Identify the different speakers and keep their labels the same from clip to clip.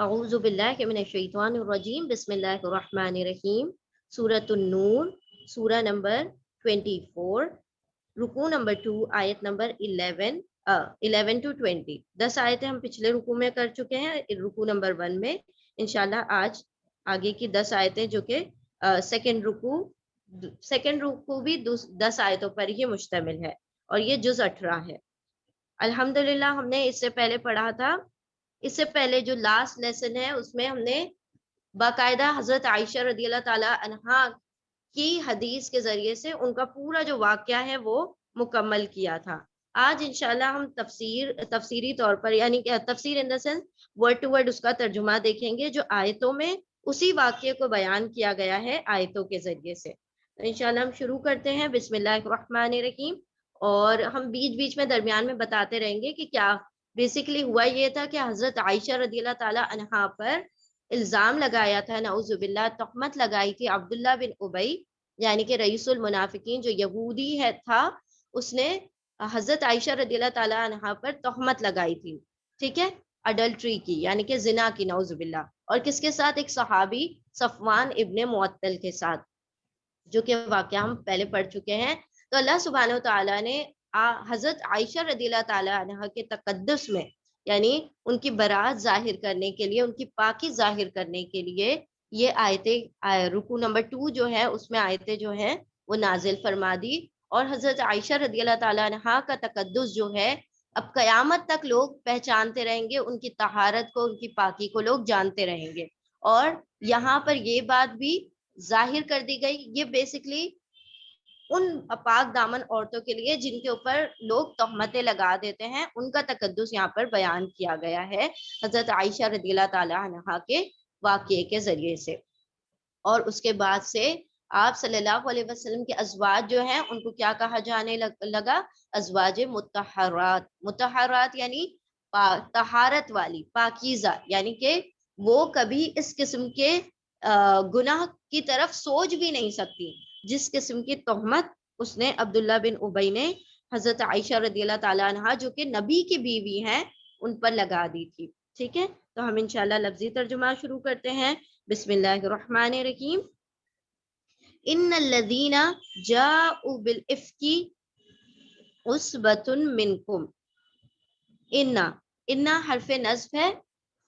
Speaker 1: اعوذ باللہ من الشیطان الرجیم، بسم اللہ الرحمن الرحیم۔ سورۃ النور، سورہ نمبر 24، رکوع نمبر 2، آیت نمبر 11 to 20۔ 10 آیتیں ہم پچھلے رکوع میں کر چکے ہیں، رکوع نمبر 1 میں۔ انشاءاللہ آج آگے کی 10 آیتیں جو کہ سیکنڈ رکوع بھی 10 آیتوں پر ہی مشتمل ہے، اور یہ جز 18 ہے۔ الحمدللہ ہم نے اس سے پہلے پڑھا تھا، اس سے پہلے جو لاسٹ لیسن ہے اس میں ہم نے باقاعدہ حضرت عائشہ رضی اللہ تعالی عنہا کی حدیث کے ذریعے سے ان کا پورا جو واقعہ ہے وہ مکمل کیا تھا۔ آج انشاءاللہ ہم تفسیری طور پر، یعنی کہ تفسیر in the sense word to word اس کا ترجمہ دیکھیں گے جو آیتوں میں اسی واقعے کو بیان کیا گیا ہے آیتوں کے ذریعے سے۔ تو انشاءاللہ ہم شروع کرتے ہیں، بسم اللہ الرحمن الرحیم۔ اور ہم بیچ بیچ میں درمیان میں بتاتے رہیں گے کہ کیا بیسیکلی ہوا یہ تھا کہ حضرت عائشہ رضی اللہ تعالی عنہا پر الزام لگایا تھا، نعوذ باللہ تہمت لگائی تھی عبداللہ بن ابی، یعنی کہ رئیس المنافقین جو یہودی تھا، اس نے حضرت عائشہ رضی اللہ تعالی عنہا پر تہمت لگائی تھی، ٹھیک ہے، اڈلٹری کی، یعنی کہ زنا کی، نعوذ باللہ۔ اور کس کے ساتھ؟ ایک صحابی صفوان ابن معطل کے ساتھ، جو کہ واقعہ ہم پہلے پڑھ چکے ہیں۔ تو اللہ سبحانہ وتعالیٰ نے حضرت عائشہ رضی اللہ تعالی عنہ کے تقدس میں، یعنی ان کی برات ظاہر کرنے کے لیے، ان کی پاکی ظاہر کرنے کے لیے یہ آیتیں، رکوع نمبر 2 جو ہے اس میں آیتیں جو ہیں وہ نازل فرما دی۔ اور حضرت عائشہ رضی اللہ تعالی عنہ کا تقدس جو ہے اب قیامت تک لوگ پہچانتے رہیں گے، ان کی طہارت کو، ان کی پاکی کو لوگ جانتے رہیں گے۔ اور یہاں پر یہ بات بھی ظاہر کر دی گئی، یہ بیسکلی ان پاک دامن عورتوں کے لیے جن کے اوپر لوگ تہمتیں لگا دیتے ہیں، ان کا تقدس یہاں پر بیان کیا گیا ہے حضرت عائشہ رضی اللہ تعالی عنہا کے واقعے کے ذریعے سے۔ اور اس کے بعد سے آپ صلی اللہ علیہ وسلم کے ازواج جو ہیں ان کو کیا کہا جانے لگا؟ ازواج مطہرات۔ مطہرات یعنی طہارت والی، پاکیزہ، یعنی کہ وہ کبھی اس قسم کے گناہ کی طرف سوچ بھی نہیں سکتی جس قسم کی تہمت اس نے عبداللہ بن ابی نے حضرت عائشہ رضی اللہ تعالی عنہا جو کہ نبی کی بیوی ہیں ان پر لگا دی تھی، ٹھیک ہے۔ تو ہم انشاءاللہ لفظی ترجمہ شروع کرتے ہیں، بسم اللہ الرحمن الرحیم۔ ان الذین جاءوا بالافک عصبۃ منکم۔ ان حرف نصب ہے،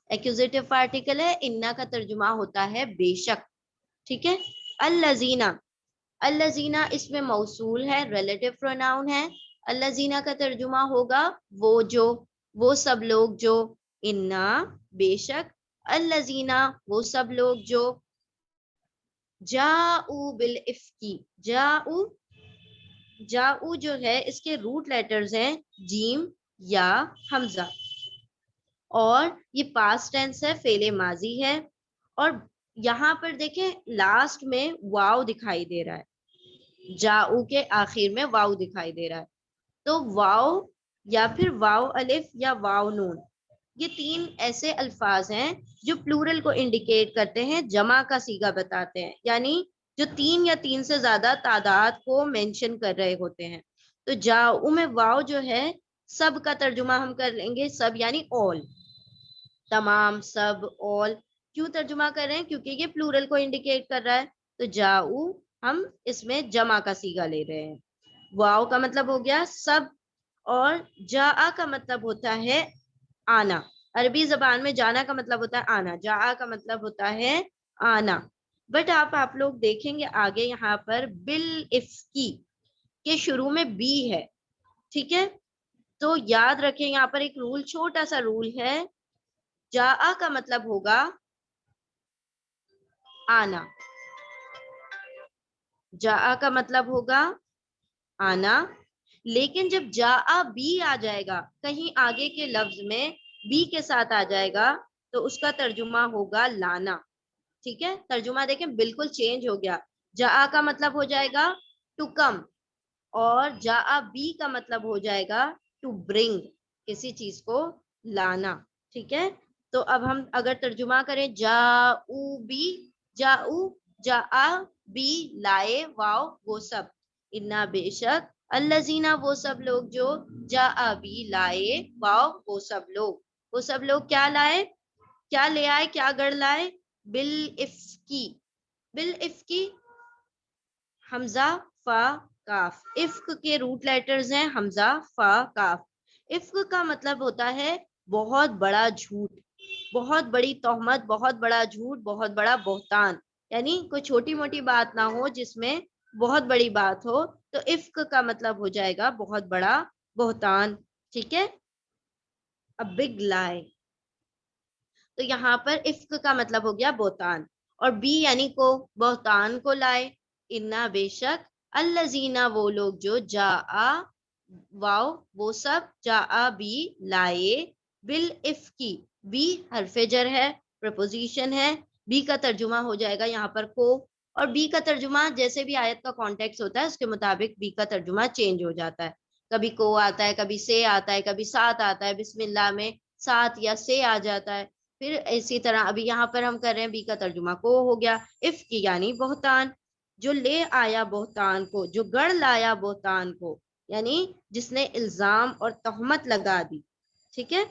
Speaker 1: ایکوزیٹو پارٹیکل ہے، ان کا ترجمہ ہوتا ہے بے شک، ٹھیک ہے۔ الذین، الذین اس میں موصول ہے، ریلیٹو پروناؤن ہے۔ الذین کا ترجمہ ہوگا وہ جو، وہ سب لوگ جو، انا بے شک، الذین وہ سب لوگ جو، جاؤ بالافکی، جاؤ جو ہے اس کے روٹ لیٹرز ہیں جیم یا حمزہ، اور یہ پاسٹ ٹینس ہے، فعل ماضی ہے۔ اور یہاں پر دیکھیں لاسٹ میں واو دکھائی دے رہا ہے، جاؤ کے آخر میں واو دکھائی دے رہا ہے، تو واو یا پھر واو الف یا واو نون، یہ 3 ایسے الفاظ ہیں جو پلورل کو انڈیکیٹ کرتے ہیں، جمع کا صیغہ بتاتے ہیں، یعنی جو 3 یا 3 سے زیادہ تعداد کو مینشن کر رہے ہوتے ہیں۔ تو جاؤ میں واو جو ہے سب کا ترجمہ ہم کر لیں گے، سب یعنی all، تمام، سب، all۔ کیوں ترجمہ کر رہے ہیں؟ کیونکہ یہ پلورل کو انڈیکیٹ کر رہا ہے، تو جاؤ ہم اس میں جمع کا صیغہ لے رہے ہیں۔ واو کا مطلب ہو گیا سب، اور جاء کا مطلب ہوتا ہے آنا۔ عربی زبان میں جانا کا مطلب ہوتا ہے آنا، جاء کا مطلب ہوتا ہے آنا۔ بٹ آپ لوگ دیکھیں گے آگے یہاں پر بالافکی کے شروع میں بی ہے، ٹھیک ہے۔ تو یاد رکھیں یہاں پر ایک رول، چھوٹا سا رول ہے، جاء کا مطلب ہوگا آنا، جاء کا مطلب ہوگا آنا، لیکن جب جاء بی آ جائے گا، کہیں آگے کے لفظ میں بی کے ساتھ آ جائے گا تو اس کا ترجمہ ہوگا لانا، ٹھیک ہے۔ ترجمہ دیکھیں بالکل چینج ہو گیا، جاء کا مطلب ہو جائے گا ٹو کم، اور جاء بی کا مطلب ہو جائے گا ٹو برنگ، کسی چیز کو لانا، ٹھیک ہے۔ تو اب ہم اگر ترجمہ کریں جاؤ بی، جاؤ، جاء بی، لائے، واو وہ سب، انا بے شک، الذین وہ سب لوگ جو، جاء بی لائے، واو وہ سب لوگ، وہ سب لوگ کیا لائے؟ کیا لے آئے, کیا گڑ لائے, بالافکی, بالافکی حمزہ فا کاف, افک کے روٹ لیٹرز ہیں حمزہ فا کاف. افک کا مطلب ہوتا ہے بہت بڑا جھوٹ, بہت بڑی تہمت, بہت بڑا جھوٹ, بہت بڑا بہتان, یعنی کوئی چھوٹی موٹی بات نہ ہو جس میں بہت بڑی بات ہو, تو افک کا مطلب ہو جائے گا بہت بڑا بہتان. ٹھیک ہے, ا بگ لائے, تو یہاں پر افک کا مطلب ہو گیا بہتان, اور بی یعنی کو, بہتان کو لائے. انا بے شک, الذین وہ لوگ جو, جا واو وہ سب, جا بھی لائے, بالافکی بی حرف جر ہے, پریپوزیشن ہے, بی کا ترجمہ ہو جائے گا یہاں پر کو, اور بی کا ترجمہ جیسے بھی آیت کا کانٹیکس ہوتا ہے اس کے مطابق بی کا ترجمہ چینج ہو جاتا ہے. کبھی کو آتا ہے, کبھی سے آتا ہے, کبھی ساتھ آتا ہے, بسم اللہ میں ساتھ یا سے آ جاتا ہے. پھر اسی طرح ابھی یہاں پر ہم کر رہے ہیں بی کا ترجمہ کو ہو گیا. افکی یعنی بہتان, جو لے آیا بہتان کو, جو گڑ لایا بہتان کو, یعنی جس نے الزام اور تہمت لگا دی. ٹھیک ہے,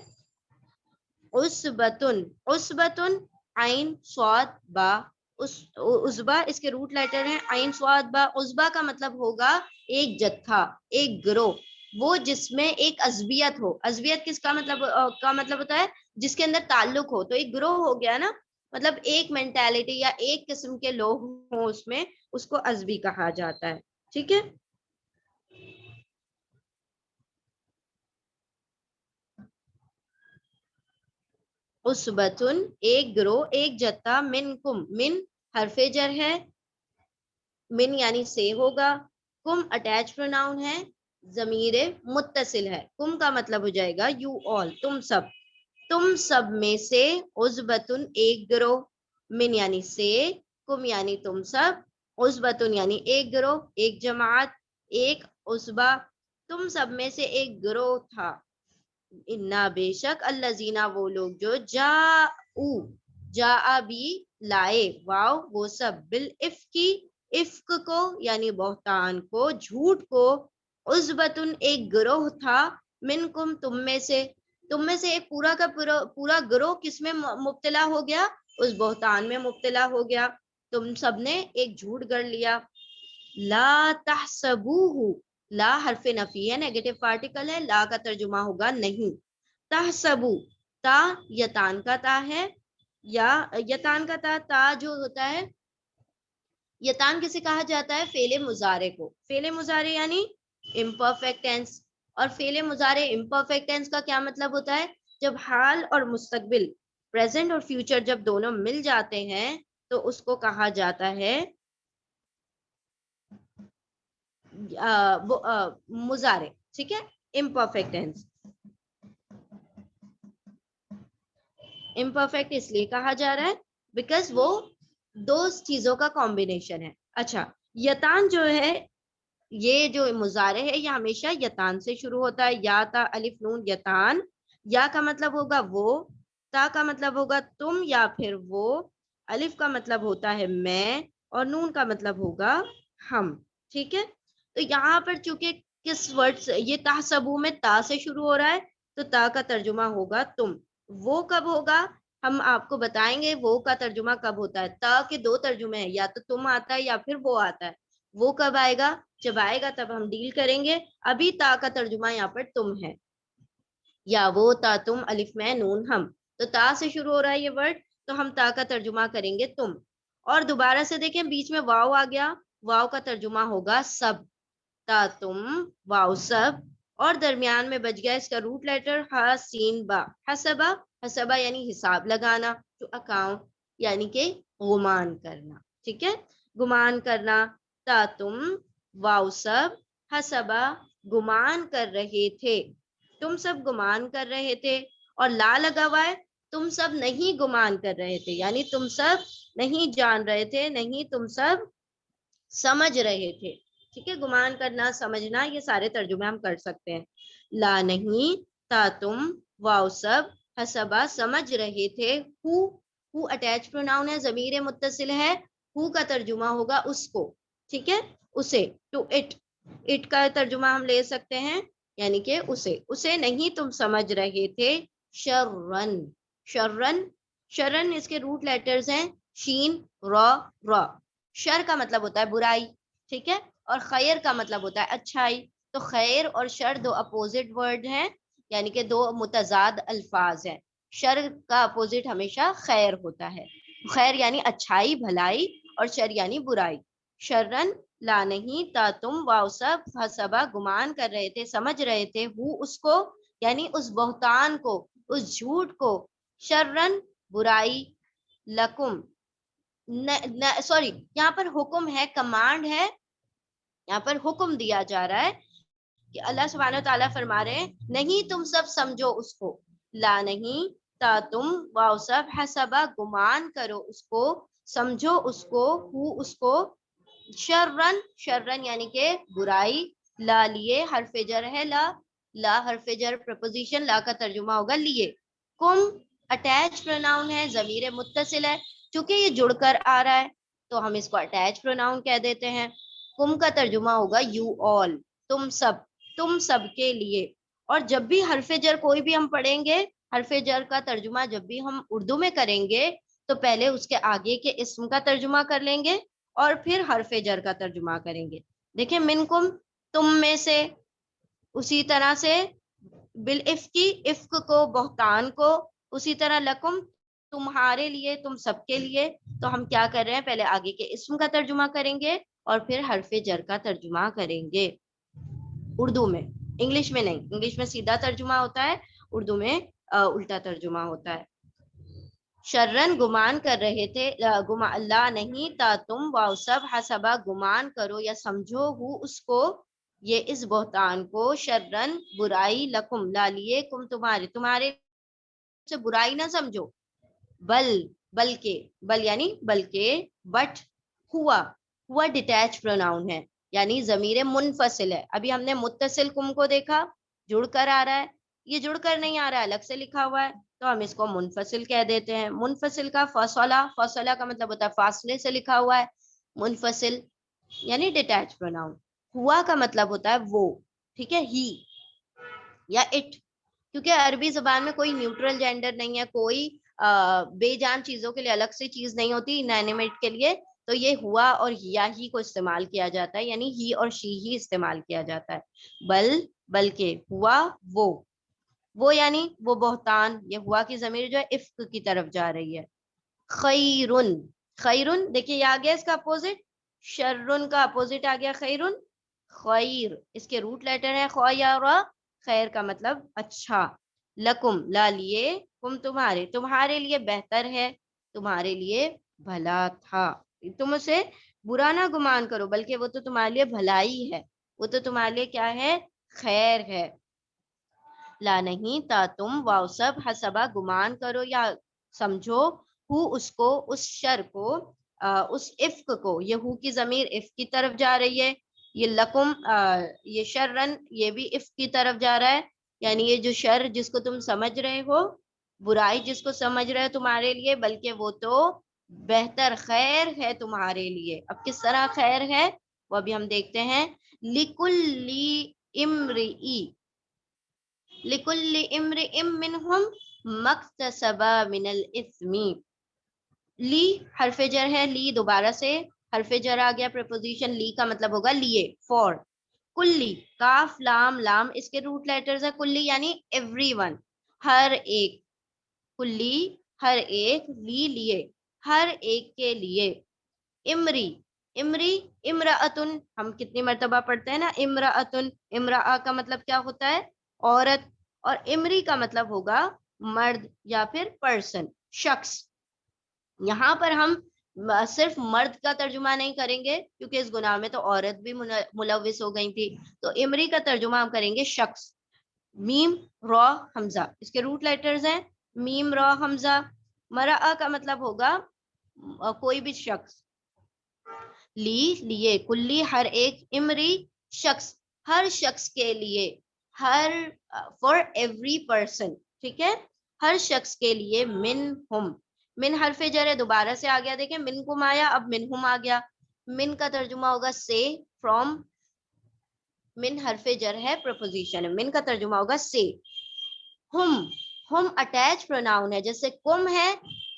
Speaker 1: عصبتن, عصبتن عین صاد با, عصبہ اس کے روٹ لیٹر ہیں عین صاد با. عصبہ کا مطلب ہوگا ایک جتھا, ایک گروہ, وہ جس میں ایک عصبیت ہو. عصبیت کس کا مطلب ہوتا ہے جس کے اندر تعلق ہو, تو ایک گروہ ہو گیا نا, مطلب ایک مینٹالٹی یا ایک قسم کے لوگ ہوں اس میں, اس کو عصبی کہا جاتا ہے. ٹھیک ہے, عصبتن ایک گروہ, ایک جتھا, منکم من حرف جر ہے, من یعنی سے ہوگا, کم اٹیچ پروناؤن ہے, ضمیر متصل ہے, کم کا مطلب ہو جائے گا یو آل, تم سب, تم سب میں سے, عصبتن ایک گروہ, من یعنی سے, کم یعنی تم سب, عصبتن یعنی ایک گروہ, ایک جماعت, ایک عصبہ, تم سب میں سے ایک گروہ تھا. انا بے شک, الذین وہ لوگ جو, جا بھی لائے, واو وہ سب, بالافکی افک کو یعنی بہتان کو, جھوٹ کو, عصبتن ایک گروہ تھا, منکم تم میں سے, تم میں سے ایک پورا کا پورا گروہ کس میں مبتلا ہو گیا, اس بہتان میں مبتلا ہو گیا. تم سب نے ایک جھوٹ گڑھ لیا. لا تحسبوہ, لا حرف نفی ہے, نیگیٹو پارٹیکل ہے, لا کا ترجمہ ہوگا نہیں. تحسبو, تا یتان کا تا ہے, یا یتان کا تا جو ہوتا ہے, یتان کسے کہا جاتا ہے, فعل مضارع کو. فعل مضارع یعنی امپرفیکٹ ٹینس, اور فعل مضارع امپرفیکٹ ٹینس کا کیا مطلب ہوتا ہے, جب حال اور مستقبل, پریزنٹ اور فیوچر جب دونوں مل جاتے ہیں تو اس کو کہا جاتا ہے مضارع. ٹھیک ہے, امپرفیکٹ ٹینس. امپرفیکٹ اس لیے کہا جا رہا ہے بیکاز وہ دو چیزوں کا کمبینیشن ہے. اچھا, یتان جو ہے, یہ جو مضارع ہے یہ ہمیشہ یتان سے شروع ہوتا ہے, یا تا الف نون یتان. یا کا مطلب ہوگا وہ, تا کا مطلب ہوگا تم یا پھر وہ, الف کا مطلب ہوتا ہے میں, اور نون کا مطلب ہوگا ہم. ٹھیک ہے, تو یہاں پر چونکہ کس ورڈ سے, یہ تحسبو میں تا سے شروع ہو رہا ہے, تو تا کا ترجمہ ہوگا تم. وہ کب ہوگا ہم آپ کو بتائیں گے, وہ کا ترجمہ کب ہوتا ہے. تا کے دو ترجمے ہیں, یا تو تم آتا ہے یا پھر وہ آتا ہے. وہ کب آئے گا, جب آئے گا تب ہم ڈیل کریں گے. ابھی تا کا ترجمہ یہاں پر تم ہے, یا وہ تا تم الف میں نون ہم, تو تا سے شروع ہو رہا ہے یہ ورڈ, تو ہم تا کا ترجمہ کریں گے تم. اور دوبارہ سے دیکھیں بیچ میں واو آ گیا, واو کا ترجمہ ہوگا سب, تا تم واو سب, اور درمیان میں بچ گیا اس کا روٹ لیٹر ہا سین با, حسبا, حسبا یعنی حساب لگانا, تو اکاؤنٹ یعنی کہ گمان کرنا. ٹھیک ہے, گمان کرنا, تا تم واو سب, حسبا گمان کر رہے تھے, تم سب گمان کر رہے تھے. اور لا لگا ہوا ہے, تم سب نہیں گمان کر رہے تھے, یعنی تم سب نہیں جان رہے تھے, نہیں تم سب سمجھ رہے تھے. ٹھیک ہے, گمان کرنا, سمجھنا, یہ سارے ترجمے ہم کر سکتے ہیں. لا نہیں, تا تم واو سب, حسبا سمجھ رہے تھے, ہو اٹیچ پروناؤن ہے, ضمیر متصل ہے, ہو کا ترجمہ ہوگا اس کو. ٹھیک ہے, اسے, ٹو اٹ, اٹ کا ترجمہ ہم لے سکتے ہیں یعنی کہ اسے نہیں تم سمجھ رہے تھے, شررن, شررن شرن اس کے روٹ لیٹرز ہیں شین را را. شر کا مطلب ہوتا ہے برائی, ٹھیک ہے, اور خیر کا مطلب ہوتا ہے اچھائی. تو خیر اور شر دو اپوزٹ ورڈ ہیں, یعنی کہ دو متضاد الفاظ ہیں. شر کا اپوزٹ ہمیشہ خیر ہوتا ہے. خیر یعنی اچھائی بھلائی, اور شر یعنی برائی. شرن لا نہیں تا تم واؤسب حسبا گمان کر رہے تھے, سمجھ رہے تھے, ہو اس کو یعنی اس بہتان کو, اس جھوٹ کو, شرن برائی, لکم سوری یہاں پر حکم ہے, کمانڈ ہے, یہاں پر حکم دیا جا رہا ہے کہ اللہ سبحانہ وتعالیٰ فرما رہے ہیں نہیں تم سب سمجھو اس کو, لا نہیں تا تم واؤسب حسبا گمان کرو اس کو, سمجھو اس کو, ہو اس کو, شرن شرن یعنی کہ برائی, لا لیے حرف جر ہے, لا لا حرف جر پریپوزیشن, لا کا ترجمہ ہوگا لیے. کم اٹیچ پروناؤن ہے, ضمیر متصل ہے, چونکہ یہ جڑ کر آ رہا ہے تو ہم اس کو اٹیچ پروناؤن کہہ دیتے ہیں. کم کا ترجمہ ہوگا یو آل, تم سب, تم سب کے لیے. اور جب بھی حرف جر کوئی بھی ہم پڑھیں گے, حرف جر کا ترجمہ جب بھی ہم اردو میں کریں گے تو پہلے اس کے آگے کے اسم کا ترجمہ کر لیں گے اور پھر حرف جر کا ترجمہ کریں گے. دیکھیں منکم تم میں سے, اسی طرح سے بالافکی افک کو, بہتان کو, اسی طرح لکم تمہارے لیے, تم سب کے لیے. تو ہم کیا کر رہے ہیں, پہلے آگے کے اسم کا ترجمہ کریں گے اور پھر حرف جر کا ترجمہ کریں گے اردو میں, انگلش میں نہیں. انگلش میں سیدھا ترجمہ ہوتا ہے, اردو میں الٹا ترجمہ ہوتا ہے. شرن گمان کر رہے تھے, لا نہیں تا تم واؤسب حسبا گمان کرو یا سمجھو, ہو اس کو, یہ اس بہتان کو, شرن برائی, لکم لا لیے, کم تمہارے, تمہارے سے برائی نہ سمجھو, بل بلکہ, بل یعنی بلکہ, بٹ ہوا, ہوا ڈیٹیچ پروناؤن ہے یعنی ضمیر منفصل ہے. ابھی ہم نے متصل کم کو دیکھا, جڑ کر آ رہا ہے, یہ جڑ کر نہیں آ رہا ہے, الگ سے لکھا ہوا ہے, تو ہم اس کو منفصل کہہ دیتے ہیں. منفصل کا فاصلہ, فاصلہ کا مطلب ہوتا ہے فاصلے سے لکھا ہوا ہے, منفصل یعنی ڈیٹیچ پروناؤن. ہوا کا مطلب ہوتا ہے وہ, ٹھیک ہے, ہی یا اٹ, کیونکہ عربی زبان میں کوئی نیوٹرل جینڈر نہیں ہے, کوئی بے جان چیزوں کے لیے الگ سے چیز نہیں ہوتی انینیمیٹ کے لیے, تو یہ ہوا اور یا ہی کو استعمال کیا جاتا ہے, یعنی ہی اور شی ہی استعمال کیا جاتا ہے. بل بلکہ, ہوا وہ یعنی وہ بہتان, یہ ہوا کی ضمیر جو ہے افق کی طرف جا رہی ہے. خیرن, خیرن دیکھیے یہ آ گیا اس کا اپوزٹ, شرن کا اپوزٹ آ گیا خیرن. خیر اس کے روٹ لیٹر ہے خو یا را, خیر کا مطلب اچھا. لکم لا لیے, کم تمہارے, تمہارے لیے بہتر ہے, تمہارے لیے بھلا تھا. تم اسے برا نہ گمان کرو بلکہ وہ تو تمہارے لیے بھلائی ہے, وہ تو تمہارے لیے کیا ہے, خیر ہے. لا نہیں تا تم واؤسب حسبا گمان کرو یا سمجھو, ہو اس کو, اس شر کو, اس افق کو, یہ ہو کی ضمیر افق کی طرف جا رہی ہے. یہ لکم, یہ شرن, یہ بھی افق کی طرف جا رہا ہے, یعنی یہ جو شر جس کو تم سمجھ رہے ہو, برائی جس کو سمجھ رہے ہو تمہارے لیے, بلکہ وہ تو بہتر خیر ہے تمہارے لیے. اب کس طرح خیر ہے وہ ابھی ہم دیکھتے ہیں. لکلی امرئی, لکل امرئ منہم مکتسبا من الاثم. لی حرف جر ہے, لی دوبارہ سے حرف جر آ گیا, پریپوزیشن لی کا مطلب ہوگا لیے, فور. کلی, کاف لام لام اس کے روٹ لیٹرز ہے, کلی یعنی ایوری ون, ہر ایک, کلی ہر ایک, لی لیے, ہر ایک کے لیے. امری, امری امرأتن, ہم کتنی مرتبہ پڑھتے ہیں نا امرأتن, امرأ کا مطلب کیا ہوتا ہے, عورت, اور امری کا مطلب ہوگا مرد یا پھر پرسن, شخص. یہاں پر ہم صرف مرد کا ترجمہ نہیں کریں گے کیونکہ اس گناہ میں تو عورت بھی ملوث ہو گئی تھی, تو امری کا ترجمہ ہم کریں گے شخص. میم را حمزہ, اس کے روٹ لیٹرز ہیں میم را حمزہ. مرأ کا مطلب ہوگا کوئی بھی شخص, لی لیے, کلی ہر ایک, امری شخص, ہر شخص کے لیے, ہر فار ایوری پرسن, ٹھیک ہے, ہر شخص کے لیے. من ہم, من حرف جر ہے, دوبارہ سے آ گیا, دیکھیں من کم آیا, اب من ہم آ گیا. من کا ترجمہ ہوگا سے, فرام, من حرف جر ہے, پریپوزیشن, من کا ترجمہ ہوگا سے. ہم, ہم اٹیچ پروناؤن ہے, جیسے کم ہے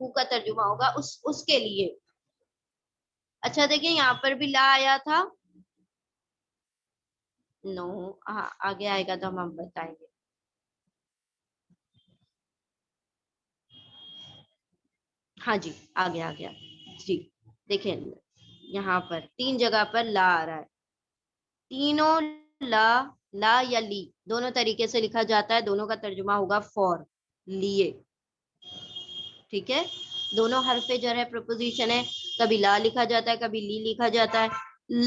Speaker 1: ہو کا ترجمہ ہوگا اس کے لیے. اچھا دیکھیں یہاں پر بھی لا آیا تھا, نو آگے آئے گا تو ہم بتائیں گے. ہاں جی آ گیا جی. دیکھیں یہاں پر 3 جگہ پر لا آ رہا ہے. تینوں لا یا لی دونوں طریقے سے لکھا جاتا ہے. دونوں کا ترجمہ ہوگا فور, لیے. ٹھیک ہے, دونوں حرف جر ہے, پرپوزیشن ہے. کبھی لا لکھا جاتا ہے, کبھی لی لکھا جاتا ہے.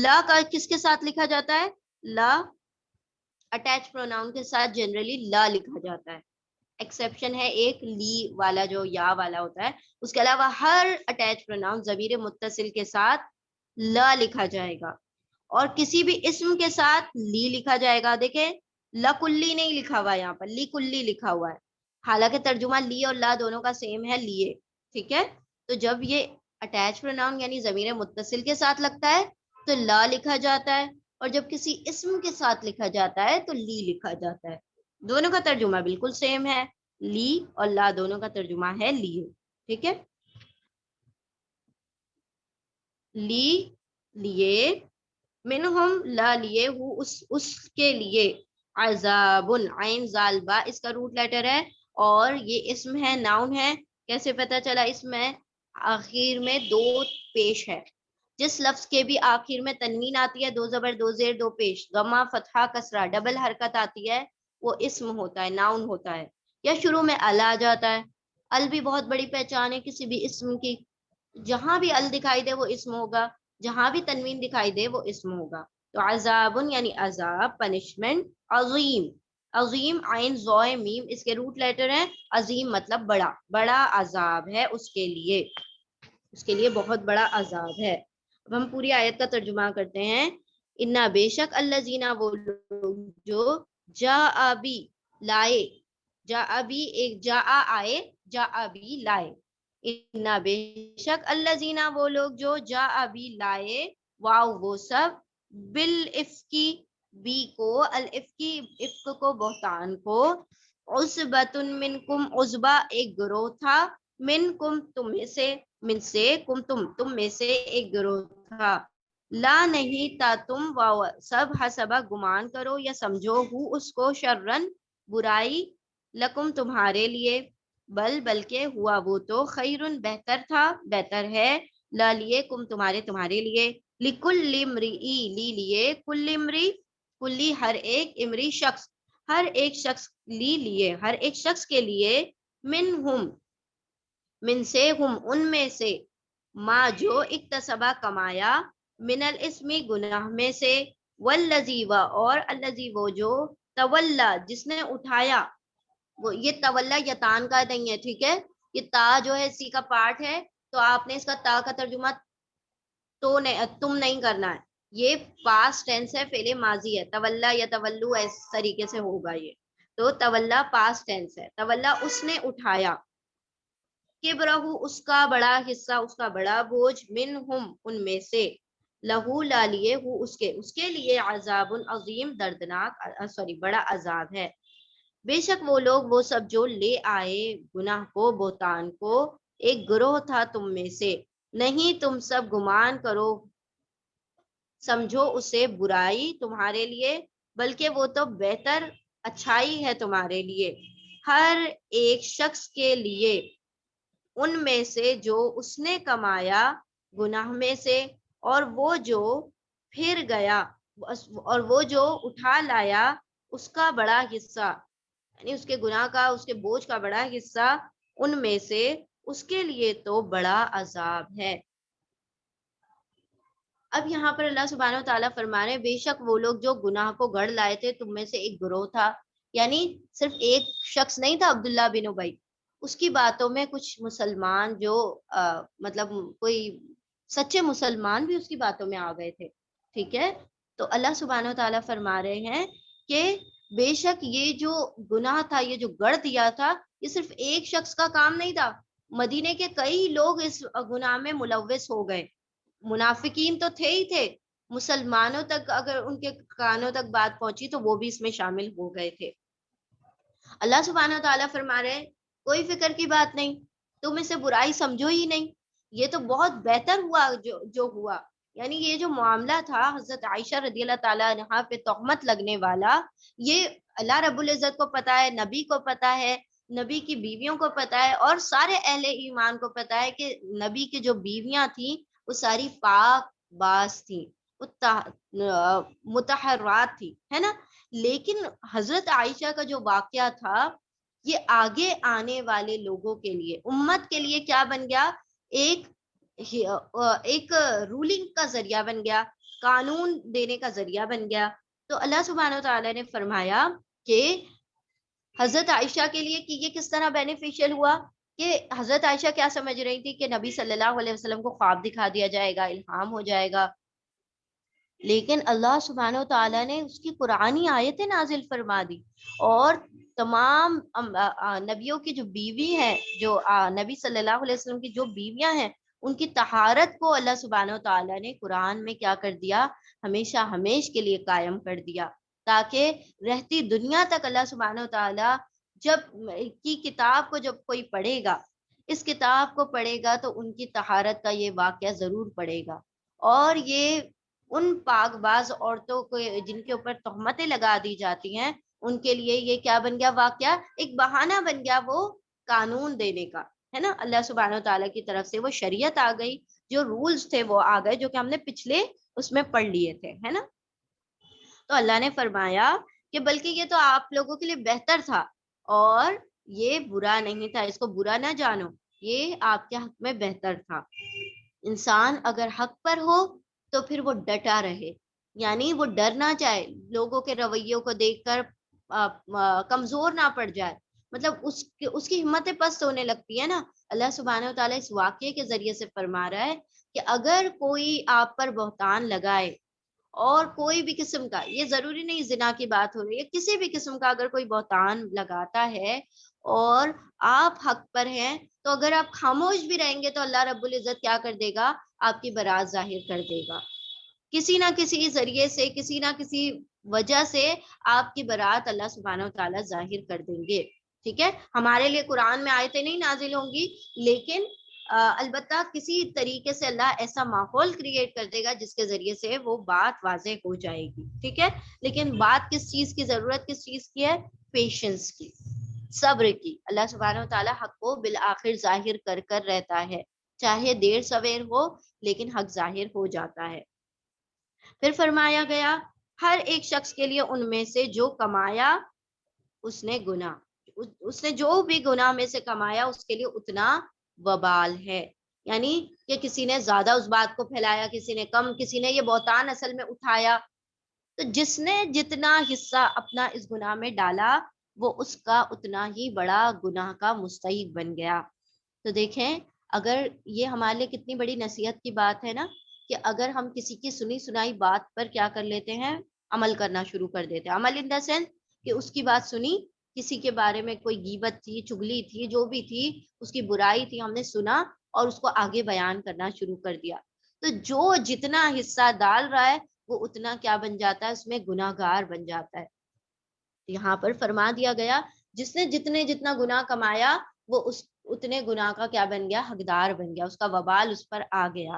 Speaker 1: لا کا کس کے ساتھ لکھا جاتا ہے؟ لا اٹیچ پروناؤن کے ساتھ جنرلی لا لکھا جاتا ہے. ایکسیپشن ہے ایک لی والا جو یا والا ہوتا ہے. اس کے علاوہ ہر اٹیچ پروناؤن ضمیر متصل کے ساتھ لا لکھا جائے گا, اور کسی بھی اسم کے ساتھ لی لکھا جائے گا. دیکھیں لا کلی نہیں لکھا ہوا, یہاں پر لی کلی لکھا ہوا ہے. حالانکہ ترجمہ لی اور لا دونوں کا سیم ہے, لیے. ٹھیک ہے, تو جب یہ اٹیچ پروناؤن یعنی ضمیر متصل کے ساتھ لگتا ہے تو لا لکھا جاتا ہے, اور جب کسی اسم کے ساتھ لکھا جاتا ہے تو لی لکھا جاتا ہے. دونوں کا ترجمہ بالکل سیم ہے, لی اور لا دونوں کا ترجمہ ہے لیے. ٹھیک ہے, لی لیے, منہم لا لیے, ہو اس کے لیے, عذاب عین زال با اس کا روٹ لیٹر ہے, اور یہ اسم ہے, ناؤن ہے. کیسے پتا چلا؟ اس میں آخر میں 2 پیش ہے. جس لفظ کے بھی آخر میں تنوین آتی ہے, 2 زبر 2 زیر 2 پیش, غمہ فتحہ کسرہ ڈبل حرکت آتی ہے, وہ اسم ہوتا ہے, ناؤن ہوتا ہے. یا شروع میں ال آ جاتا ہے. ال بھی بہت بڑی پہچان ہے کسی بھی اسم کی. جہاں بھی ال دکھائی دے وہ اسم ہوگا, جہاں بھی تنوین دکھائی دے وہ اسم ہوگا. تو عذاب یعنی عذاب, پنشمنٹ. عظیم, عظیم عین زوئے میم اس کے روٹ لیٹر ہیں. عظیم مطلب بڑا, بڑا عذاب ہے اس کے لیے بہت بڑا عذاب ہے. اب ہم پوری آیت کا ترجمہ کرتے ہیں. انا بے شک الذین وہ لوگ جو جا ابی لائے, جا ابی ایک جا آئے, جا ابی لائے. انا بے شک الذین وہ لوگ جو جا ابی لائے, واو وہ سب, بالافکی بی کو, الافکی افک کو, بہتان کو, عصبۃ منکم عصبہ ایک گروہ تھا, منکم تم میں سے, من سے, کم تم میں سے ایک گروہ تھا, لا نہیں تا تم واو سب, حسبہ گمان کرو یا سمجھو, ہو اس کو, شررن برائی, لکم تمہارے لیے, بلکہ ہوا وہ تو, خیرن بہتر تھا, بہتر ہے, لا لیے کم تمہارے لیے, لکل امری لی لیے, کل امری کلی ہر ایک, امری شخص ہر ایک شخص, لی لیے ہر ایک شخص کے لیے, من سے, ہم ان میں سے, ما جو اکتسبہ کمایا, من الاسم گناہ میں سے, والذی و اور, الذی وہ جو, تولا جس نے اٹھایا, وہ یہ تولا یتان کا نہیں ہے. ٹھیک ہے, یہ تا جو ہے سی کا پارٹ ہے, تو آپ نے اس کا تا کا ترجمہ تو تم نہیں کرنا ہے. یہ پاسٹ ٹینس ہے, فعل ماضی ہے. تولا یا تولو اس طریقے سے ہوگا یہ. تو تولا پاسٹ ٹینس ہے, تولا اس نے اٹھایا, کبرہ اس کا بڑا حصہ, اس کا بڑا بوجھ, منہم ان میں سے, لہو لا لیے, ہو اس کے لیے, عذاب عظیم دردناک بڑا عذاب ہے. بے شک وہ لوگ وہ سب جو لے آئے گناہ کو, بہتان کو, ایک گروہ تھا تم میں سے, نہیں تم سب گمان کرو سمجھو اسے برائی تمہارے لیے, بلکہ وہ تو بہتر اچھائی ہے تمہارے لیے, ہر ایک شخص کے لیے, ان میں سے جو اس نے کمایا گناہ میں سے, اور وہ جو پھر گیا, اور وہ جو اٹھا لایا اس کا بڑا حصہ, یعنی اس کے گناہ کا, اس کے بوجھ کا بڑا حصہ, ان میں سے, اس کے لیے تو بڑا عذاب ہے. اب یہاں پر اللہ سبحانہ و تعالیٰ فرما رہے ہیں, بے شک وہ لوگ جو گناہ کو گڑھ لائے تھے تم میں سے ایک گروہ تھا, یعنی صرف ایک شخص نہیں تھا عبداللہ بن ابی, اس کی باتوں میں کچھ مسلمان جو مطلب کوئی سچے مسلمان بھی اس کی باتوں میں آ گئے تھے. ٹھیک ہے, تو اللہ سبحانہ و تعالیٰ فرما رہے ہیں کہ بے شک یہ جو گناہ تھا, یہ جو گڑھ دیا تھا, یہ صرف ایک شخص کا کام نہیں تھا, مدینے کے کئی لوگ اس گناہ میں ملوث ہو گئے. منافقین تو تھے ہی تھے, مسلمانوں تک اگر ان کے کانوں تک بات پہنچی تو وہ بھی اس میں شامل ہو گئے تھے. اللہ سبحانہ و تعالیٰ فرما رہے ہیں کوئی فکر کی بات نہیں, تم اسے برائی سمجھو ہی نہیں، یہ تو بہت بہتر ہوا جو ہوا. یعنی یہ جو معاملہ تھا حضرت عائشہ رضی اللہ تعالیٰ عنہا پہ تہمت لگنے والا، یہ اللہ رب العزت کو پتا ہے، نبی کو پتا ہے، نبی کی بیویوں کو پتا ہے، اور سارے اہل ایمان کو پتا ہے کہ نبی کی جو بیویاں تھیں وہ ساری پاک باز تھیں، متحرات تھی، ہے نا. لیکن حضرت عائشہ کا جو واقعہ تھا یہ آگے آنے والے لوگوں کے لیے، امت کے لیے کیا بن گیا؟ ایک ایک رولنگ کا ذریعہ بن گیا، قانون دینے کا ذریعہ بن گیا. تو اللہ سبحانہ و تعالیٰ نے فرمایا کہ حضرت عائشہ کے لیے کہ یہ کس طرح بینیفیشل ہوا، کہ حضرت عائشہ کیا سمجھ رہی تھی کہ نبی صلی اللہ علیہ وسلم کو خواب دکھا دیا جائے گا، الہام ہو جائے گا. لیکن اللہ سبحانہ و تعالیٰ نے اس کی قرآنی آیتیں نازل فرما دی، اور تمام نبیوں کی جو بیوی ہیں، جو نبی صلی اللہ علیہ وسلم کی جو بیویاں ہیں، ان کی طہارت کو اللہ سبحانہ و تعالیٰ نے قرآن میں کیا کر دیا؟ ہمیشہ ہمیش کے لیے قائم کر دیا، تاکہ رہتی دنیا تک اللہ سبحانہ و تعالیٰ جب کی کتاب کو جب کوئی پڑھے گا، اس کتاب کو پڑھے گا تو ان کی طہارت کا یہ واقعہ ضرور پڑھے گا. اور یہ ان پاک باز عورتوں کو جن کے اوپر تہمتیں لگا دی جاتی ہیں، ان کے لیے یہ کیا بن گیا؟ واقعہ ایک بہانہ بن گیا وہ قانون دینے کا، ہے نا. اللہ سبحانہ و تعالیٰ کی طرف سے وہ شریعت آ گئی، جو رولز تھے وہ آ گئے، جو کہ ہم نے پچھلے اس میں پڑھ لیے تھے، ہے نا. تو اللہ نے فرمایا کہ بلکہ یہ تو آپ لوگوں کے لیے بہتر تھا، اور یہ برا نہیں تھا، اس کو برا نہ جانو، یہ آپ کے حق میں بہتر تھا. انسان اگر حق پر ہو تو پھر وہ ڈٹا رہے، یعنی وہ ڈر نہ جائے، لوگوں کے رویوں کو دیکھ کر کمزور نہ پڑ جائے. مطلب اس کی ہمتیں پست ہونے لگتی ہے نا. اللہ سبحانہ و تعالیٰ اس واقعے کے ذریعے سے فرما رہا ہے کہ اگر کوئی آپ پر بہتان لگائے، اور کوئی بھی قسم کا، یہ ضروری نہیں زنا کی بات ہو رہی ہے، کسی بھی قسم کا اگر کوئی بہتان لگاتا ہے اور آپ حق پر ہیں، تو اگر آپ خاموش بھی رہیں گے تو اللہ رب العزت کیا کر دے گا؟ آپ کی برات ظاہر کر دے گا. کسی نہ کسی ذریعے سے، کسی نہ کسی وجہ سے آپ کی برات اللہ سبحانہ و تعالیٰ ظاہر کر دیں گے. ٹھیک ہے، ہمارے لیے قرآن میں آیتیں نہیں نازل ہوں گی، لیکن البتہ کسی طریقے سے اللہ ایسا ماحول کریٹ کر دے گا جس کے ذریعے سے وہ بات واضح ہو جائے گی. ٹھیک ہے، لیکن بات کس چیز کی ضرورت، کس چیز کی ہے؟ پیشنس کی، صبر کی. اللہ سبحانہ و تعالیٰ حق کو بالآخر ظاہر کر رہتا ہے، چاہے دیر سویر ہو، لیکن حق ظاہر ہو جاتا ہے. پھر فرمایا گیا ہر ایک شخص کے لیے ان میں سے جو کمایا اس نے گناہ، اس نے جو بھی گناہ میں سے کمایا اس کے لیے اتنا وبال ہے. یعنی کہ کسی نے زیادہ اس بات کو پھیلایا، کسی نے کم، کسی نے یہ بہتان اصل میں اٹھایا، تو جس نے جتنا حصہ اپنا اس گناہ میں ڈالا وہ اس کا اتنا ہی بڑا گناہ کا مستحق بن گیا. تو دیکھیں اگر یہ ہمارے لیے کتنی بڑی نصیحت کی بات ہے نا، کہ اگر ہم کسی کی سنی سنائی بات پر کیا کر لیتے ہیں؟ عمل کرنا شروع کر دیتے ہیں. عمل ان دا سینس کہ اس کی بات سنی، کسی کے بارے میں کوئی غیبت تھی، چگلی تھی، جو بھی تھی، اس کی برائی تھی، ہم نے سنا اور اس کو آگے بیان کرنا شروع کر دیا. تو جو جتنا حصہ ڈال رہا ہے وہ اتنا کیا بن جاتا ہے؟ اس میں گناہ گار بن جاتا ہے. یہاں پر فرما دیا گیا جس نے جتنا گناہ کمایا وہ اتنے گناہ کا کیا بن گیا؟ حقدار بن گیا، اس کا وبال اس پر آ گیا.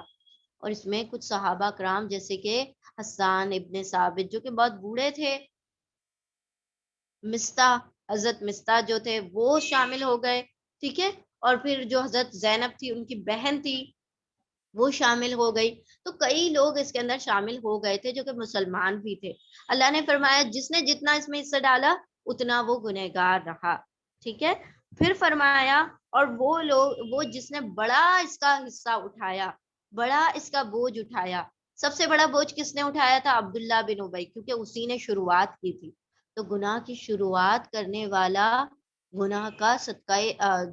Speaker 1: اور اس میں کچھ صحابہ کرام جیسے کہ حسان ابن ثابت جو کہ بہت بوڑھے تھے، حضرت مستہ جو تھے وہ شامل ہو گئے. ٹھیک ہے، اور پھر جو حضرت زینب تھی ان کی بہن تھی وہ شامل ہو گئی. تو کئی لوگ اس کے اندر شامل ہو گئے تھے جو کہ مسلمان بھی تھے. اللہ نے فرمایا جس نے جتنا اس میں حصہ ڈالا اتنا وہ گنہگار رہا. ٹھیک ہے، پھر فرمایا اور وہ جس نے بڑا اس کا حصہ اٹھایا، بڑا اس کا بوجھ اٹھایا. سب سے بڑا بوجھ کس نے اٹھایا تھا؟ عبداللہ بن ابی، کیونکہ اسی نے شروعات کی تھی. تو گناہ کی شروعات کرنے والا گناہ کا صدقہ،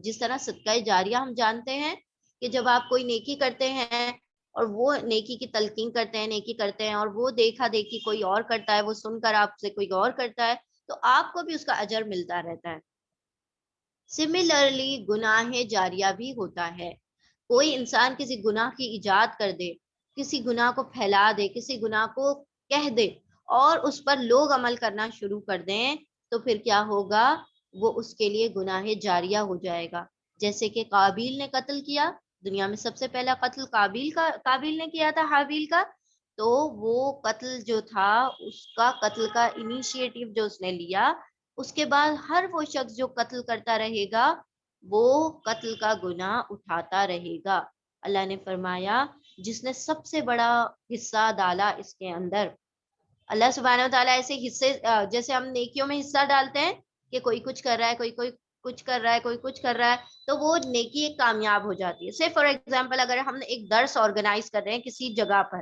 Speaker 1: جس طرح صدقہ جاریہ ہم جانتے ہیں کہ جب آپ کوئی نیکی کرتے ہیں اور وہ نیکی کی تلقین کرتے ہیں، نیکی کرتے ہیں، اور وہ دیکھا دیکھی کوئی اور کرتا ہے، وہ سن کر آپ سے کوئی اور کرتا ہے، تو آپ کو بھی اس کا اجر ملتا رہتا ہے. سملرلی گناہ جاریہ بھی ہوتا ہے. کوئی انسان کسی گناہ کی ایجاد کر دے، کسی گناہ کو پھیلا دے، کسی گناہ کو کہہ دے اور اس پر لوگ عمل کرنا شروع کر دیں، تو پھر کیا ہوگا؟ وہ اس کے لیے گناہ جاریہ ہو جائے گا. جیسے کہ قابیل نے قتل کیا، دنیا میں سب سے پہلا قتل قابیل نے کیا تھا حابیل کا، تو وہ قتل جو تھا اس کا قتل کا انیشیٹو جو اس نے لیا، اس کے بعد ہر وہ شخص جو قتل کرتا رہے گا وہ قتل کا گناہ اٹھاتا رہے گا۔ اللہ نے فرمایا جس نے سب سے بڑا حصہ ڈالا اس کے اندر، اللہ سبحانہ و تعالیٰ ایسے حصے جیسے ہم نیکیوں میں حصہ ڈالتے ہیں کہ کوئی کچھ کر رہا ہے، کوئی کچھ کر رہا ہے، کوئی کچھ کر رہا ہے، تو وہ نیکی ایک کامیاب ہو جاتی ہے۔ سے فار ایگزامپل اگر ہم ایک درس آرگنائز کر رہے ہیں کسی جگہ پر،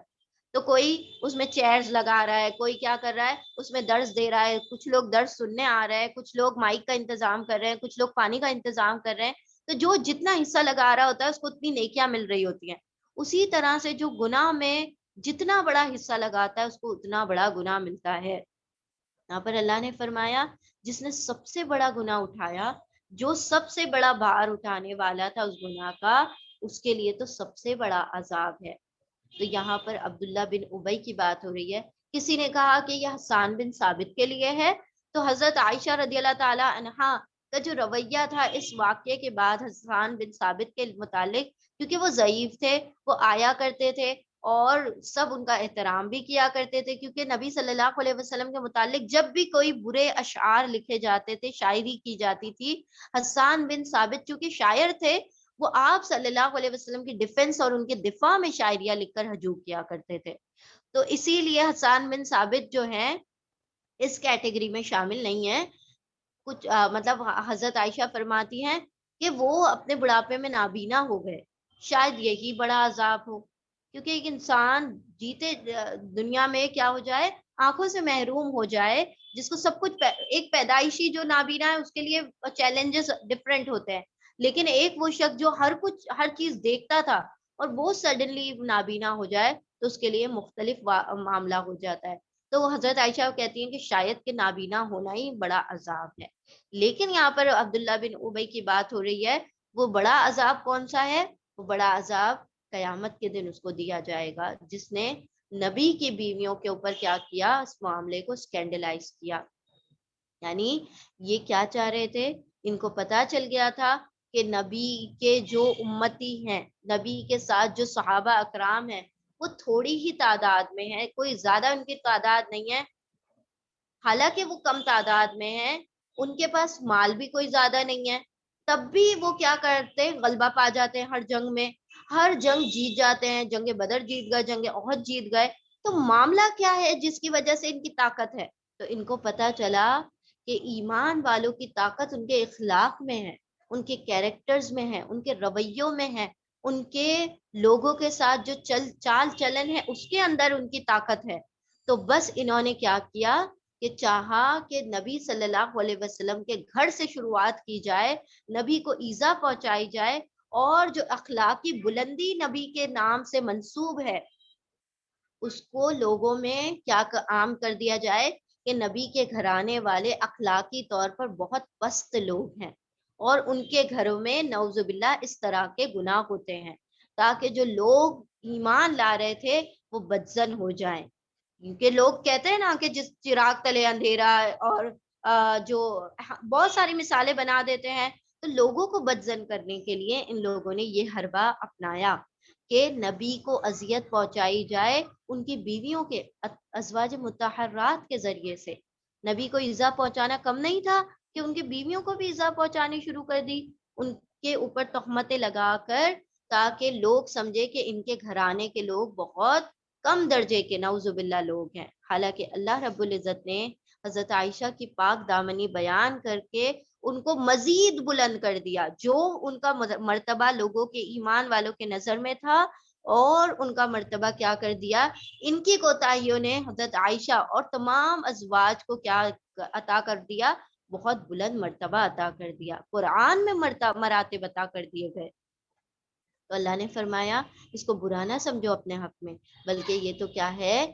Speaker 1: تو کوئی اس میں چیئرز لگا رہا ہے، کوئی کیا کر رہا ہے اس میں درس دے رہا ہے، کچھ لوگ درس سننے آ رہے ہیں، کچھ لوگ مائک کا انتظام کر رہے ہیں، کچھ لوگ پانی کا انتظام کر رہے ہیں، تو جو جتنا حصہ لگا رہا ہوتا ہے اس کو اتنی نیکیاں مل رہی ہوتی ہیں۔ اسی طرح سے جو گناہ میں جتنا بڑا حصہ لگاتا ہے اس کو اتنا بڑا گناہ ملتا ہے۔ یہاں پر اللہ نے فرمایا جس نے سب سے بڑا گناہ اٹھایا، جو سب سے بڑا بھار اٹھانے والا تھا اس گناہ کا، اس کے لیے تو سب سے بڑا عذاب ہے۔ تو یہاں پر عبداللہ بن ابی کی بات ہو رہی ہے۔ کسی نے کہا کہ یہ حسان بن ثابت کے لیے ہے، تو حضرت عائشہ رضی اللہ تعالی عنہا کا جو رویہ تھا اس واقعے کے بعد حسان بن ثابت کے متعلق، کیونکہ وہ ضعیف تھے، وہ آیا کرتے تھے اور سب ان کا احترام بھی کیا کرتے تھے، کیونکہ نبی صلی اللہ علیہ وسلم کے متعلق جب بھی کوئی برے اشعار لکھے جاتے تھے، شاعری کی جاتی تھی، حسان بن ثابت چونکہ شاعر تھے، وہ آپ صلی اللہ علیہ وسلم کی ڈیفنس اور ان کے دفاع میں شاعریاں لکھ کر ہجوم کیا کرتے تھے۔ تو اسی لیے حسان بن ثابت جو ہیں اس کیٹیگری میں شامل نہیں ہیں۔ کچھ مطلب حضرت عائشہ فرماتی ہیں کہ وہ اپنے بڑھاپے میں نابینا ہو گئے، شاید یہی بڑا عذاب ہو، کیونکہ ایک انسان جیتے دنیا میں کیا ہو جائے، آنکھوں سے محروم ہو جائے، جس کو سب کچھ ایک پیدائشی جو نابینا ہے اس کے لیے چیلنجز ڈفرینٹ ہوتے ہیں، لیکن ایک وہ شخص جو ہر چیز دیکھتا تھا اور وہ سڈنلی نابینا ہو جائے تو اس کے لیے مختلف معاملہ ہو جاتا ہے۔ تو وہ حضرت عائشہ کہتی ہیں کہ شاید کہ نابینا ہونا ہی بڑا عذاب ہے۔ لیکن یہاں پر عبداللہ بن ابی کی بات ہو رہی ہے، وہ بڑا عذاب کون سا ہے؟ وہ بڑا عذاب قیامت کے دن اس کو دیا جائے گا جس نے نبی کی بیویوں کے اوپر کیا کیا، اس معاملے کو اسکینڈلائز کیا۔ یعنی یہ کیا چاہ رہے تھے، ان کو پتا چل گیا تھا کہ نبی کے جو امتی ہیں، نبی کے ساتھ جو صحابہ اکرام ہیں، وہ تھوڑی ہی تعداد میں ہے، کوئی زیادہ ان کی تعداد نہیں ہے، حالانکہ وہ کم تعداد میں ہیں، ان کے پاس مال بھی کوئی زیادہ نہیں ہے، تب بھی وہ کیا کرتے ہیں، غلبہ پا جاتے ہیں ہر جنگ میں، ہر جنگ جیت جاتے ہیں، جنگ بدر جیت گئے، جنگ احد جیت گئے۔ تو معاملہ کیا ہے جس کی وجہ سے ان کی طاقت ہے؟ تو ان کو پتا چلا کہ ایمان والوں کی طاقت ان کے اخلاق میں ہے، ان کے کیریکٹرز میں ہے، ان کے رویوں میں ہے، ان کے لوگوں کے ساتھ جو چال چلن ہے اس کے اندر ان کی طاقت ہے۔ تو بس انہوں نے کیا کیا کہ چاہا کہ نبی صلی اللہ علیہ وسلم کے گھر سے شروعات کی جائے، نبی کو ایذا پہنچائی جائے، اور جو اخلاقی بلندی نبی کے نام سے منسوب ہے اس کو لوگوں میں کیا عام کر دیا جائے کہ نبی کے گھرانے والے اخلاقی طور پر بہت پست لوگ ہیں، اور ان کے گھروں میں نعوذ باللہ اس طرح کے گناہ ہوتے ہیں، تاکہ جو لوگ ایمان لا رہے تھے وہ بدزن ہو جائیں۔ کیونکہ لوگ کہتے ہیں نا کہ جس چراغ تلے اندھیرا ہے، اور جو بہت ساری مثالیں بنا دیتے ہیں، تو لوگوں کو بدزن کرنے کے لیے ان لوگوں نے یہ حربہ اپنایا کہ نبی کو اذیت پہنچائی جائے ان کی بیویوں کے ازواج مطہرات کے ذریعے سے۔ نبی کو ایذا پہنچانا کم نہیں تھا کہ ان کی بیویوں کو بھی ایذا پہنچانی شروع کر دی، ان کے اوپر تہمتیں لگا کر، تاکہ لوگ سمجھے کہ ان کے گھرانے کے لوگ بہت کم درجے کے نعوذ باللہ لوگ ہیں۔ حالانکہ اللہ رب العزت نے حضرت عائشہ کی پاک دامنی بیان کر کے ان کو مزید بلند کر دیا، جو ان کا مرتبہ لوگوں کے ایمان والوں کے نظر میں تھا، اور ان کا مرتبہ کیا کر دیا، ان کی کوتاہیوں نے حضرت عائشہ اور تمام ازواج کو کیا عطا کر دیا، بہت بلند مرتبہ عطا کر دیا، قرآن میں مراتب عطا کر دیے گئے۔ تو اللہ نے فرمایا اس کو برا نہ سمجھو اپنے حق میں، بلکہ یہ تو کیا ہے،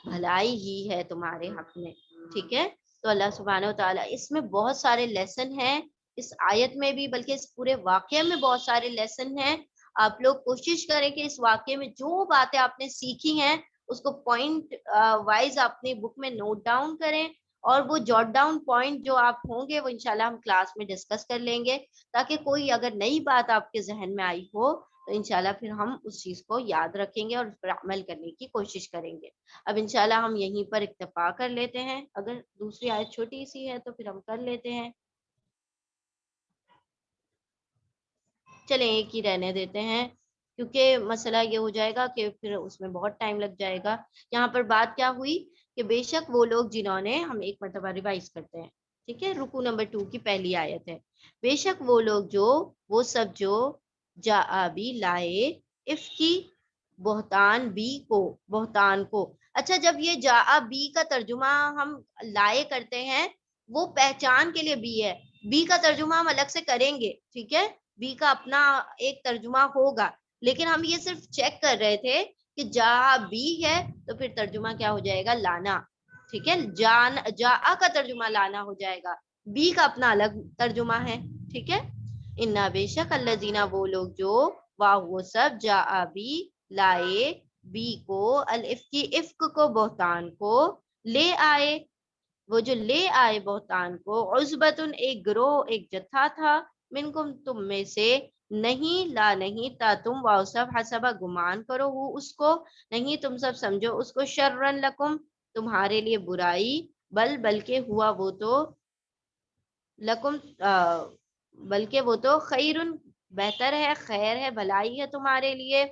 Speaker 1: بھلائی ہی ہے تمہارے حق میں، ٹھیک ہے۔ تو اللہ سبحانہ و تعالیٰ، اس میں بہت سارے لیسن ہیں، اس آیت میں بھی، بلکہ اس پورے واقعے میں بہت سارے لیسن ہیں۔ آپ لوگ کوشش کریں کہ اس واقعے میں جو باتیں آپ نے سیکھی ہیں اس کو پوائنٹ وائز اپنی بک میں نوٹ ڈاؤن کریں، اور وہ جوٹ ڈاؤن پوائنٹ جو آپ ہوں گے وہ انشاءاللہ ہم کلاس میں ڈسکس کر لیں گے، تاکہ کوئی اگر نئی بات آپ کے ذہن میں آئی ہو تو انشاءاللہ پھر ہم اس چیز کو یاد رکھیں گے اور اس پر عمل کرنے کی کوشش کریں گے۔ اب انشاءاللہ ہم یہیں پر اکتفا کر لیتے ہیں، اگر دوسری آیت چھوٹی سی ہے تو پھر ہم کر لیتے ہیں، چلیں ایک ہی رہنے دیتے ہیں، کیونکہ مسئلہ یہ ہو جائے گا کہ پھر اس میں بہت ٹائم لگ جائے گا۔ یہاں پر بات کیا ہوئی کہ بے شک وہ لوگ جنہوں نے، ہم ایک مرتبہ ریوائز کرتے ہیں، ٹھیک ہے، رکوع نمبر 2 کی پہلی آیت ہے، بے شک وہ لوگ جو، وہ سب جو جاء بھی لائے، افکی بہتان بھی کو، بہتان کو، اچھا جب یہ جاء بی کا ترجمہ ہم لائے کرتے ہیں وہ پہچان کے لیے بی ہے، بی کا ترجمہ ہم الگ سے کریں گے، ٹھیک ہے، بی کا اپنا ایک ترجمہ ہوگا، لیکن ہم یہ صرف چیک کر رہے تھے کہ جا بی ہے تو پھر ترجمہ کیا ہو جائے گا، لانا، ٹھیک ہے، جان جا کا ترجمہ لانا ہو جائے گا، بی کا اپنا الگ ترجمہ ہے، ٹھیک ہے، انا بے شک الذین وہ لوگ جو، واہ وہ سب، جا بی لائے، بی کو، الافکی افک کو، بہتان کو لے آئے، وہ جو لے آئے بہتان کو، عصبتن ایک گروہ، ایک جتھا تھا، منکم تم میں سے، نہیں لا نہیں تا تم، واؤ سب حسبہ گمان کرو، ہو اس کو، نہیں تم سب سمجھو اس کو، شرن لکم تمہارے لیے برائی، بلکہ ہوا وہ تو، لکم بلکہ وہ تو، خیرن بہتر ہے، خیر ہے، بھلائی ہے تمہارے لیے،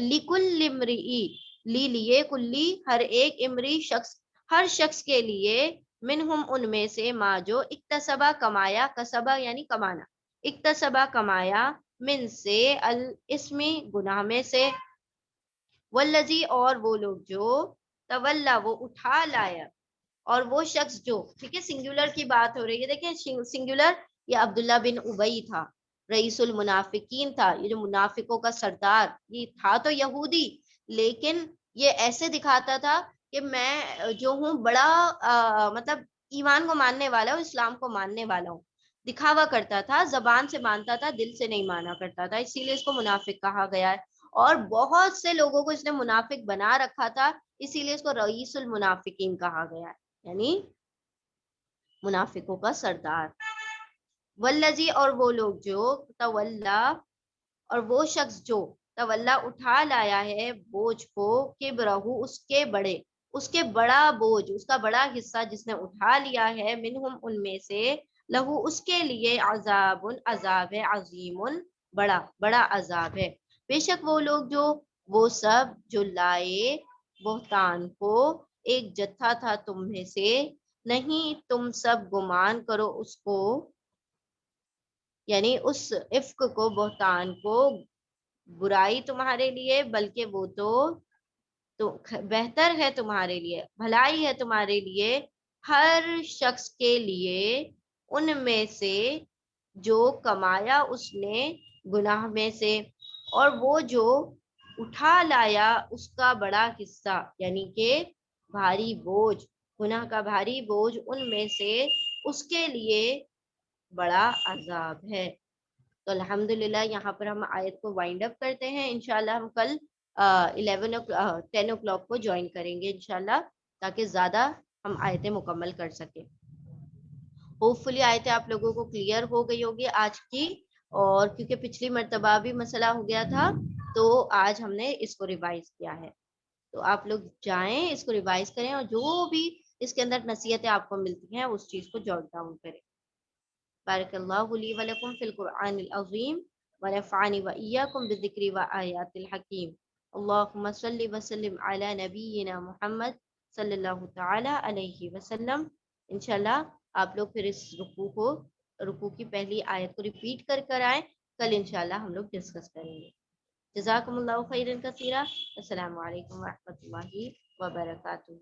Speaker 1: لکل امرئی لی لیے، کلی ہر ایک، امری شخص، ہر شخص کے لیے، منہم ان میں سے، ما جو، اکتسبہ کمایا، کسبہ یعنی کمانا، اکتسبہ کمایا، من سے، الاسم گناہ میں سے، والذی اور وہ لوگ جو، تولا وہ اٹھا لایا، اور وہ شخص جو، ٹھیک ہے، سنگولر کی بات ہو رہی ہے، دیکھیں سنگولر، یہ عبداللہ بن ابی تھا، رئیس المنافقین تھا، یہ جو منافقوں کا سردار، یہ تھا تو یہودی، لیکن یہ ایسے دکھاتا تھا کہ میں جو ہوں بڑا مطلب ایمان کو ماننے والا ہوں، اسلام کو ماننے والا ہوں، دکھاوا کرتا تھا، زبان سے مانتا تھا، دل سے نہیں مانا کرتا تھا، اسی لیے اس کو منافق کہا گیا ہے، اور بہت سے لوگوں کو اس نے منافق بنا رکھا تھا، اسی لیے اس کو رئیس المنافقین کہا گیا ہے، یعنی منافقوں کا سردار، والذی اور وہ لوگ جو، تولا اور وہ شخص جو، تولا اٹھا لایا ہے بوجھ کو، کبرہو اس کے بڑے، اس کے بڑا بوجھ، اس کا بڑا حصہ جس نے اٹھا لیا ہے، منہم ان میں سے، لہو اس کے لیے، عذاب عذاب ہے، عظیم بڑا بڑا عذاب ہے، بے شک وہ لوگ جو، وہ سب جو لائے بہتان کو، ایک جتھا تھا تم میں سے، نہیں تم سب گمان کرو اس کو، یعنی اس افک کو، بہتان کو، برائی تمہارے لیے، بلکہ وہ تو بہتر ہے تمہارے لیے، بھلائی ہے تمہارے لیے، ہر شخص کے لیے، ان میں سے جو کمایا اس نے گناہ میں سے، اور وہ جو اٹھا لایا اس کا بڑا حصہ، یعنی کہ بھاری بوجھ، گناہ کا بھاری بوجھ، ان میں سے اس کے لیے بڑا عذاب ہے۔ تو الحمدللہ یہاں پر ہم آیت کو وائنڈ اپ کرتے ہیں، انشاءاللہ ہم کل 10 او کلاک کو جوائن کریں گے انشاءاللہ، تاکہ زیادہ ہم آیتیں مکمل کر سکیں۔ ہوپ فلی آیتیں آپ لوگوں کو کلیئر ہو گئی ہوگی آج کی، اور کیونکہ پچھلی مرتبہ بھی مسئلہ ہو گیا تھا تو آج ہم نے اس کو ریوائز کیا ہے، تو آپ لوگ جائیں اس کو ریوائز کریں، اور جو بھی اس کے اندر نصیحتیں آپ کو ملتی ہیں اس چیز کو جوٹ ڈاؤن کریں۔ بارک اللہ لی ولکم فی القرآن العظیم، ونفعنی وإیاکم بالذکر وآیات الحکیم، اللہم صلی وسلم علی نبینا محمد صلی اللہ تعالی علیہ وسلم۔ انشاءاللہ آپ لوگ پھر اس رکوع کی پہلی آیت کو ریپیٹ کر آئیں، کل انشاءاللہ ہم لوگ ڈسکس کریں گے۔ جزاکم اللہ خیرا کثیرا، السلام علیکم ورحمۃ اللہ وبرکاتہ۔